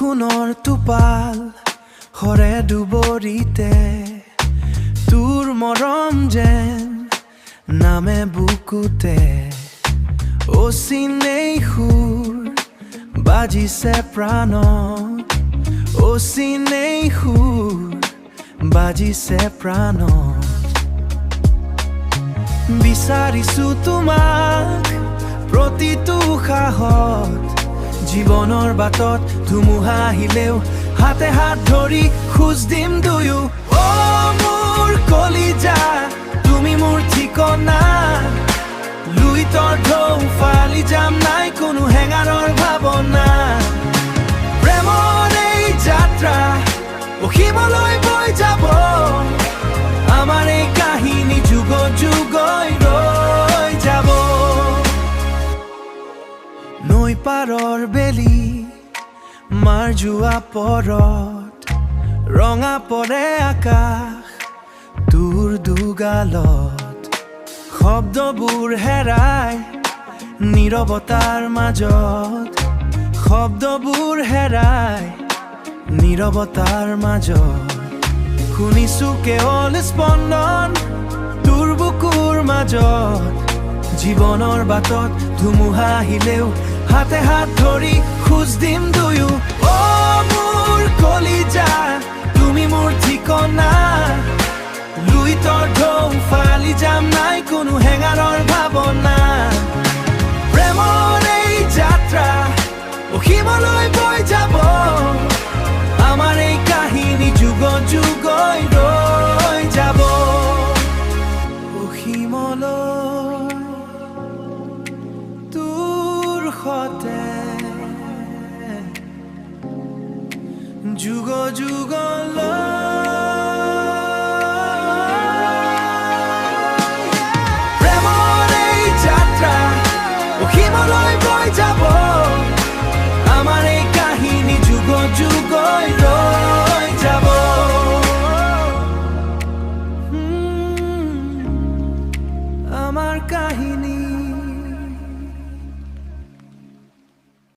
বৰষুণৰ টোপাল হৰে দুবৰিতে তোৰ মৰম যেন নামে বুকুতে অচিনেই সুৰ বাজিছে প্ৰাণত অচিনেই সুৰ বাজিছে প্ৰাণত বিচাৰিছো তোমাক প্ৰতিটো সাহত জীৱনৰ বাটত ধুমুহা আহিলেও হাতে হাত ধৰি খোজ দিম দুয়ো মোৰ কলিজা তুমি মোৰ ঠিকনা লুইতৰ ঢৌ ফালি যাম নাই কোনো হেঙাৰৰ ভাৱনা প্ৰেমৰ এই যাত্ৰা অসীমলৈ বৈ যাব আমাৰ এই কাহিনী যুগ যুগৈ ৰৈ যাব নৈ পাৰৰ বেলি মাৰ যোৱা পৰত ৰঙা পৰে আকাশ তোৰ দুগালত শব্দবোৰ হেৰাই নীৰৱতাৰ মাজত শব্দবোৰ হেৰাই নীৰৱতাৰ মাজত শুনিছো কেৱল স্পন্দন তোৰ বুকুৰ মাজত জীৱনৰ বাটত ধুমুহা আহিলেও হাতে হাত ধৰি খোজ দিম দুয়ো মোৰ কলিজা তুমি মোৰ ঠিকনা লুইতৰ ঢৌ ফালি যাম নাই কোনো হেঙাৰৰ ভাৱনা প্ৰেমৰ এই যাত্ৰা অসীমলৈ বৈ যাব আমাৰ এই কাহিনী যুগ যুগৈ ৰৈ যাব অসীমলৈ তোৰ সতে যুগ যুগ